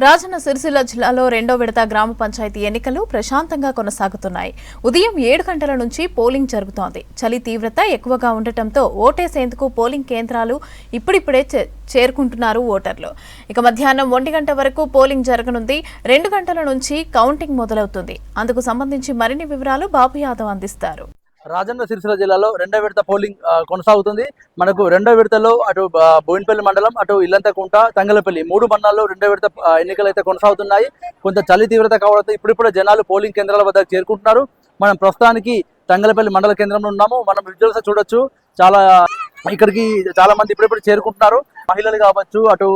రాజన్న సిరిసిల్ల జిల్లాలో రెండో విడత గ్రామ పంచాయతీ ఎన్నికలు ప్రశాంతంగా కొనసాగుతున్నాయి. ఉదయం 7 గంటల నుంచి పోలింగ్ జరుగుతోంది. చలి తీవ్రత ఎక్కువగా ఉండటంతో ఓటేసేందుకు పోలింగ్ కేంద్రాలు ఇప్పుడిప్పుడే చేరుకుంటున్నారు ఓటర్లు. ఇక మధ్యాహ్నం 1 గంట వరకు పోలింగ్ జరగనుంది. 2 గంటల నుంచి కౌంటింగ్ మొదలవుతుంది. అందుకు సంబంధించి మరిన్ని వివరాలు బాబు యాదవ్ అందిస్తారు. రాజన్న సిరిసిల్ల జిల్లాలో రెండో విడత పోలింగ్ కొనసాగుతుంది. మనకు రెండో విడతలో అటు బోయినపల్లి మండలం, అటు ఇల్లంతకుంట, తంగలపల్లి 3 మండలాల్లో రెండో విడత ఎన్నికలు అయితే కొనసాగుతున్నాయి. కొంత చలి తీవ్రత కావడంతో ఇప్పుడిప్పుడే జనాలు పోలింగ్ కేంద్రాల వద్దకు చేరుకుంటున్నారు. మనం ప్రస్తుతానికి తంగలపల్లి మండల కేంద్రంలో ఉన్నాము. మనం విజువల్స్ చూడొచ్చు. ఇక్కడికి చాలా మంది ఇప్పుడిప్పుడు చేరుకుంటున్నారు. మహిళలు కావచ్చు, అటు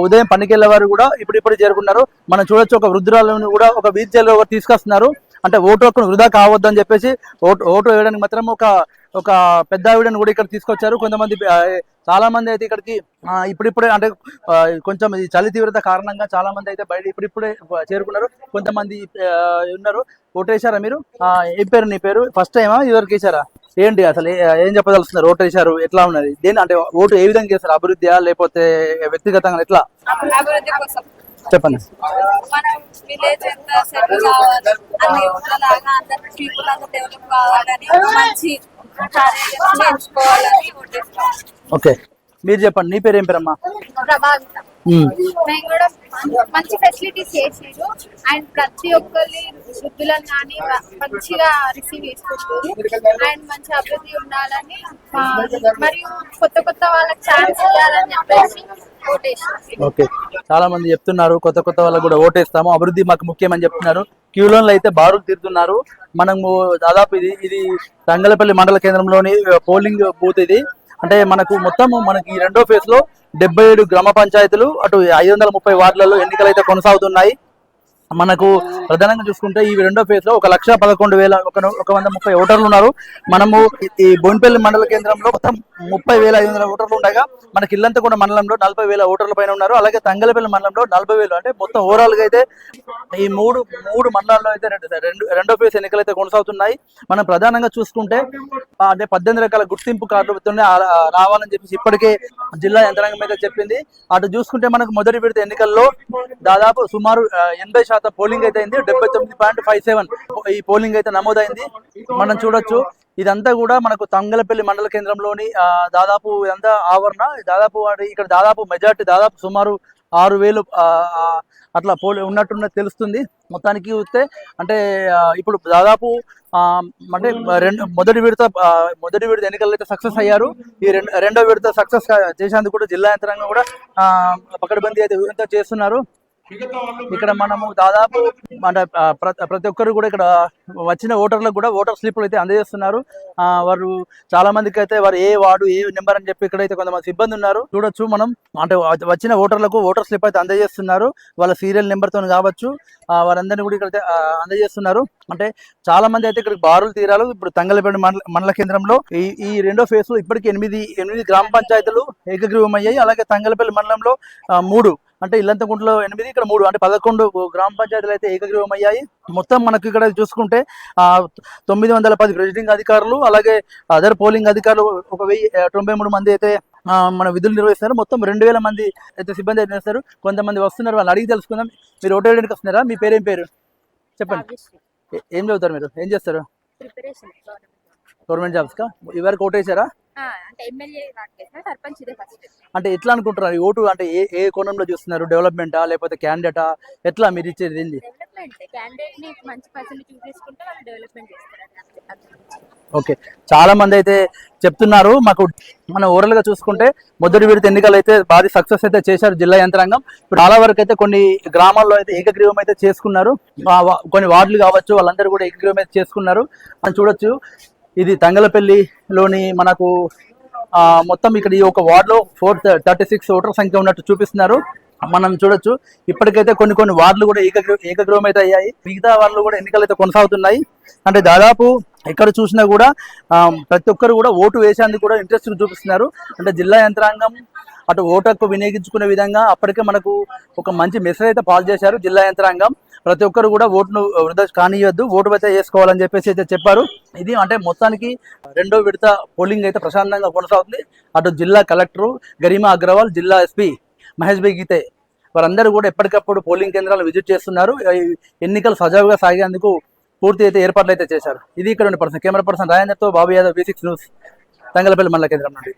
ఉదయం పనికి వెళ్ళే వారు కూడా ఇప్పుడిప్పుడు చేరుకున్నారు. మనం చూడొచ్చు, ఒక వృద్ధురాలను కూడా ఒక వీల్ చైర్లో తీసుకొస్తున్నారు. అంటే ఓటు హక్కును వృధా కావద్దు అని చెప్పేసి ఓటు వేయడానికి మాత్రం ఒక పెద్ద ఆవిడని కూడా ఇక్కడ తీసుకొచ్చారు. కొంతమంది చాలా మంది అయితే ఇక్కడికి ఇప్పుడిప్పుడే అంటే కొంచెం ఈ చలి తీవ్రత కారణంగా చాలా మంది అయితే బయట ఇప్పుడిప్పుడే చేరుకున్నారు. కొంతమంది ఉన్నారు. ఓటు వేశారా మీరు? ఏం పేరు నీ పేరు? ఫస్ట్ టైమా ఇదివరకు వేశారా? ఏంటి అసలు ఏం చెప్పదలుస్తున్నారు? ఓటు వేశారు, ఎట్లా ఉన్నది? దేని అంటే ఓటు ఏ విధంగా చేస్తారు? అభివృద్ధియా లేకపోతే వ్యక్తిగతంగా ఎట్లా చెప్పండి. మనం విలేజ్ ఎంత సెటిల్ కావాలి, అన్ని ఊళ్ళలాగా అందరి పీపుల్ అంతా డెవలప్ కావాలని మంచి కార్యక్రమాలు ఎంచుకోవాలని ఓటేస్తాం. ఓకే, మీరు చెప్పండి. నీ పేరు ఏం పేరమ్మా? ప్రభావితం. మేము కూడా మంచి ఫెసిలిటీస్ చేసారు అండ్ ప్రతి ఒక్కరి వృద్ధులను కానీ మంచిగా రిసీవ్ చేసుకుంటారు అండ్ మంచి అభివృద్ధి ఉండాలని మరియు కొత్త వాళ్ళకి ఛాన్స్ ఇవ్వాలని చెప్పేసి ఓటేస్తాం. ఓకే, చాలా మంది చెప్తున్నారు కొత్త వాళ్ళకు కూడా ఓటేస్తాము, అభివృద్ధి మాకు ముఖ్యమని చెప్తున్నారు. క్యూలో అయితే బారులు తీరుతున్నారు. మనము దాదాపు ఇది తంగలపల్లి మండల కేంద్రంలోని పోలింగ్ బూత్. ఇది అంటే మనకి రెండో ఫేజ్ లో 77 గ్రామ పంచాయతీలు, అటు 530 వార్డులలో ఎన్నికలు అయితే కొనసాగుతున్నాయి. మనకు ప్రధానంగా చూసుకుంటే ఈ రెండో ఫేజ్ లో 1,11,130 ఓటర్లు ఉన్నారు. మనము ఈ బోయినపల్లి మండల కేంద్రంలో మొత్తం 30,500 ఓటర్లు ఉండగా మనకి ఇల్లంతకుంట మండలంలో 40,000 ఓటర్ల పైన ఉన్నారు. అలాగే తంగలపల్లి మండలంలో 40,000. అంటే మొత్తం ఓవరాల్ గా అయితే ఈ మూడు మండలాల్లో అయితే రెండో ఫేజ్ ఎన్నికలు అయితే కొనసాగుతున్నాయి. మనం ప్రధానంగా చూసుకుంటే అంటే 18 రకాల గుర్తింపు కార్డులతోనే రావాలని చెప్పేసి ఇప్పటికే జిల్లా యంత్రాంగం అయితే చెప్పింది. అటు చూసుకుంటే మనకు మొదటి విడత ఎన్నికల్లో దాదాపు సుమారు 80% పోలింగ్ అయితే అయింది. 79.57 ఈ పోలింగ్ అయితే నమోదైంది. మనం చూడొచ్చు. ఇదంతా కూడా మనకు తంగలపల్లి మండల కేంద్రంలోని దాదాపు ఇదంతా ఆవరణ. ఇక్కడ దాదాపు మెజార్టీ దాదాపు సుమారు 6,000 అట్లా ఉన్నట్టున్నది తెలుస్తుంది. మొత్తానికి చూస్తే అంటే ఇప్పుడు దాదాపు అంటే మొదటి విడత ఎన్నికల్లో అయితే సక్సెస్ అయ్యారు. ఈ రెండో విడత సక్సెస్ చేసేందుకు కూడా జిల్లా యంత్రాంగం కూడా పకడ్బందీ అయితే చేస్తున్నారు. ఇక్కడ మనము దాదాపు అంటే ప్రతి ఒక్కరు కూడా ఇక్కడ వచ్చిన ఓటర్లకు కూడా ఓటర్ స్లిప్లు అయితే అందజేస్తున్నారు. వారు చాలా మందికి అయితే వారు ఏ వార్డు ఏ నెంబర్ అని చెప్పి ఇక్కడైతే కొంతమంది సిబ్బంది ఉన్నారు. చూడొచ్చు మనం. అంటే వచ్చిన ఓటర్లకు ఓటర్ స్లిప్ అయితే అందజేస్తున్నారు. వాళ్ళ సీరియల్ నెంబర్తో కావచ్చు, వారందరినీ కూడా ఇక్కడ అందజేస్తున్నారు. అంటే చాలా మంది అయితే ఇక్కడ బారులు తీరాలు. ఇప్పుడు తంగలపల్లి మండల కేంద్రంలో ఈ రెండో ఫేజ్ లో ఇప్పటికి 8 గ్రామ పంచాయతీలు ఏకగ్రీవం అయ్యాయి. అలాగే తంగలపల్లి మండలంలో 3, అంటే ఇల్లంతకుంటలో 8, ఇక్కడ 3, అంటే 11 గ్రామ పంచాయతీలు అయితే ఏకగ్రీవం అయ్యాయి. మొత్తం మనకు ఇక్కడ చూసుకుంటే 910 ప్రెసిడింగ్ అధికారులు, అలాగే అదర్ పోలింగ్ అధికారులు 1,093 మంది అయితే మన విధులు నిర్వహిస్తారు. మొత్తం 2,000 మంది అయితే సిబ్బంది అయితే చేస్తారు. కొంతమంది వస్తున్నారు, వాళ్ళు అడిగి తెలుసుకుందాం. మీరు ఓటు వేయడానికి వస్తున్నారా? మీ పేరేం పేరు చెప్పండి. ఏం చదువుతారు మీరు? ఏం చేస్తారు? గవర్నమెంట్ జాబ్స్ కా? ఇవరకు ఓటు వేసారా? అంటే ఎట్లా అనుకుంటున్నారు? ఈ ఓటు అంటే ఏ కోణంలో చూస్తున్నారు? డెవలప్మెంటా లేకపోతే క్యాండిడేటా? ఎట్లా మీరు ఇచ్చేది ఏంది? ఓకే, చాలా మంది అయితే చెప్తున్నారు. మనం ఓవరాల్ గా చూసుకుంటే మొదటి విడత ఎన్నికలు అయితే భారీ సక్సెస్ అయితే చేశారు జిల్లా యంత్రాంగం. చాలా వరకు అయితే కొన్ని గ్రామాల్లో అయితే ఏకగ్రీవం అయితే చేసుకున్నారు. కొన్ని వార్డులు కావచ్చు, వాళ్ళందరూ కూడా ఏకగ్రీవం అయితే చేసుకున్నారు. మనం చూడొచ్చు. ఇది తంగలపల్లిలోని మనకు మొత్తం ఇక్కడ ఈ ఒక వార్డులో 436 ఓటర్ సంఖ్య ఉన్నట్టు చూపిస్తున్నారు. మనం చూడొచ్చు. ఇప్పటికైతే కొన్ని వార్డులు కూడా ఏకగ్రీవం అయితే అయ్యాయి. మిగతా వార్డులు కూడా ఎన్నికలు అయితే కొనసాగుతున్నాయి. అంటే దాదాపు ఎక్కడ చూసినా కూడా ప్రతి ఒక్కరు కూడా ఓటు వేసేందుకు కూడా ఇంట్రెస్ట్ చూపిస్తున్నారు. అంటే జిల్లా యంత్రాంగం అటు ఓటు హక్కు వినియోగించుకునే విధంగా అప్పటికే మనకు ఒక మంచి మెసేజ్ అయితే పాస్ చేశారు జిల్లా యంత్రాంగం. ప్రతి ఒక్కరు కూడా ఓటును వృధా కానియొద్దు, ఓటు అయితే వేసుకోవాలని చెప్పేసి అయితే చెప్పారు. ఇది అంటే మొత్తానికి రెండో విడత పోలింగ్ అయితే ప్రశాంతంగా కొనసాగుతుంది. అటు జిల్లా కలెక్టరు గరిమా అగ్రవాల్, జిల్లా ఎస్పీ మహేష్ భాయ్ గీతే వారందరూ కూడా ఎప్పటికప్పుడు పోలింగ్ కేంద్రాలు విజిట్ చేస్తున్నారు. ఈ ఎన్నికలు సజావుగా సాగేందుకు పూర్తి అయితే ఏర్పాట్లు అయితే చేశారు. ఇది ఇక్కడ ఉన్న పర్సన్ కెమెరా పర్సన్ రాజేందర్తో బాబు యాదవ్ V6 న్యూస్ తంగలపల్లి మండల కేంద్రం నుండి.